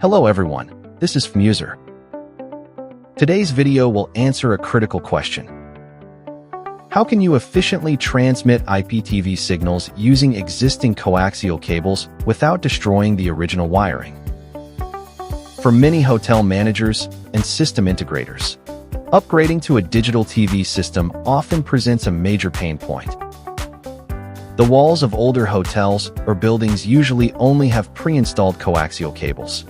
Hello everyone, this is FMUSER. Today's video will answer a critical question. How can you efficiently transmit IPTV signals using existing coaxial cables without destroying the original wiring? For many hotel managers and system integrators, upgrading to a digital TV system often presents a major pain point. The walls of older hotels or buildings usually only have pre-installed coaxial cables.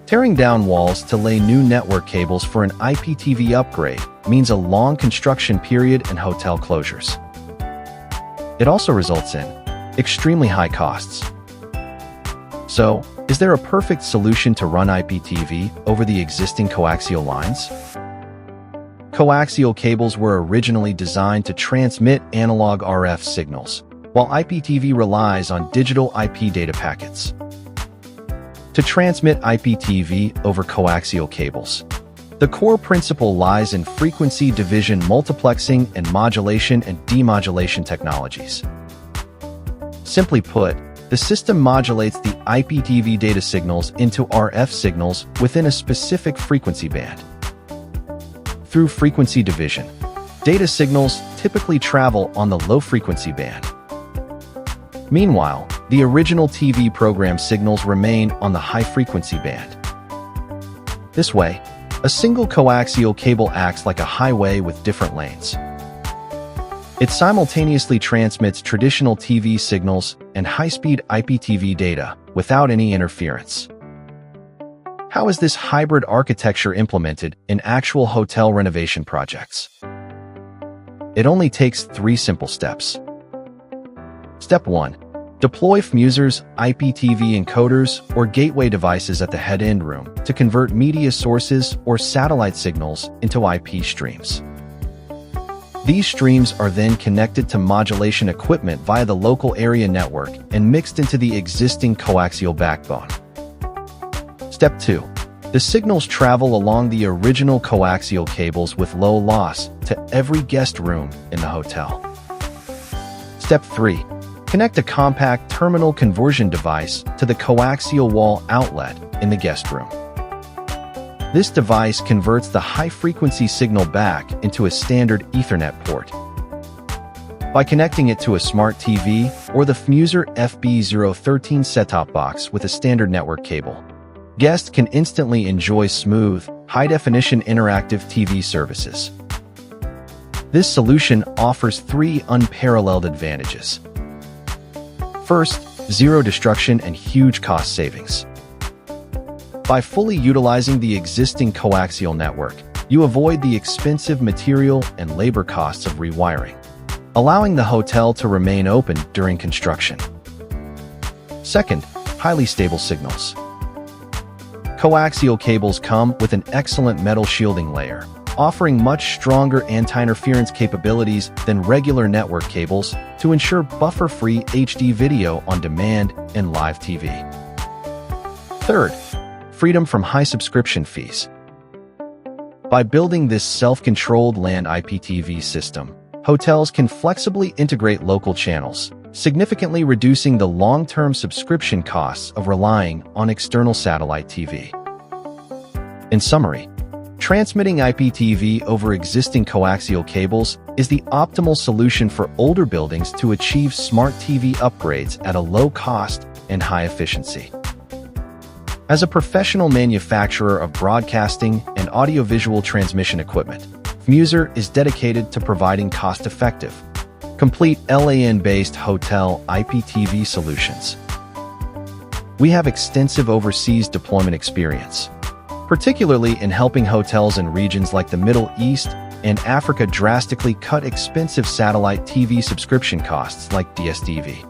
Tearing down walls to lay new network cables for an IPTV upgrade means a long construction period and hotel closures. It also results in extremely high costs. So, is there a perfect solution to run IPTV over the existing coaxial lines? Coaxial cables were originally designed to transmit analog RF signals, while IPTV relies on digital IP data packets. To transmit IPTV over coaxial cables, the core principle lies in frequency division multiplexing and modulation and demodulation technologies. Simply put, the system modulates the IPTV data signals into RF signals within a specific frequency band. Through frequency division, data signals typically travel on the low-frequency band. Meanwhile, the original TV program signals remain on the high-frequency band. This way, a single coaxial cable acts like a highway with different lanes. It simultaneously transmits traditional TV signals and high-speed IPTV data without any interference. How is this hybrid architecture implemented in actual hotel renovation projects? It only takes 3 simple steps. Step 1. Deploy FMUSER's IPTV encoders or gateway devices at the head-end room to convert media sources or satellite signals into IP streams. These streams are then connected to modulation equipment via the local area network and mixed into the existing coaxial backbone. Step 2. The signals travel along the original coaxial cables with low loss to every guest room in the hotel. Step 3. Connect a compact terminal conversion device to the coaxial wall outlet in the guest room. This device converts the high-frequency signal back into a standard Ethernet port. By connecting it to a smart TV or the FMUSER FBE801 set-top box with a standard network cable, guests can instantly enjoy smooth, high-definition interactive TV services. This solution offers 3 unparalleled advantages. First, zero destruction and huge cost savings. By fully utilizing the existing coaxial network, you avoid the expensive material and labor costs of rewiring, allowing the hotel to remain open during construction. Second, highly stable signals. Coaxial cables come with an excellent metal shielding layer, offering much stronger anti-interference capabilities than regular network cables to ensure buffer-free HD video on demand and live TV. Third, freedom from high subscription fees. By building this self-controlled LAN IPTV system, hotels can flexibly integrate local channels, significantly reducing the long-term subscription costs of relying on external satellite TV. In summary, transmitting IPTV over existing coaxial cables is the optimal solution for older buildings to achieve smart TV upgrades at a low cost and high efficiency. As a professional manufacturer of broadcasting and audiovisual transmission equipment, FMUSER is dedicated to providing cost-effective, complete LAN-based hotel IPTV solutions. We have extensive overseas deployment experience, particularly in helping hotels in regions like the Middle East and Africa drastically cut expensive satellite TV subscription costs like DSTV.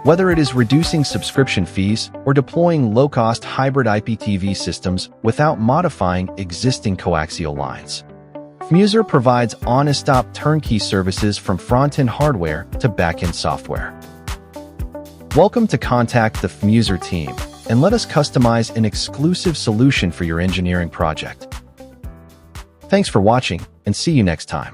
Whether it is reducing subscription fees or deploying low-cost hybrid IPTV systems without modifying existing coaxial lines, FMUSER provides on-a-stop turnkey services from front-end hardware to back-end software. Welcome to contact the FMUSER team and let us customize an exclusive solution for your engineering project. Thanks for watching, and see you next time.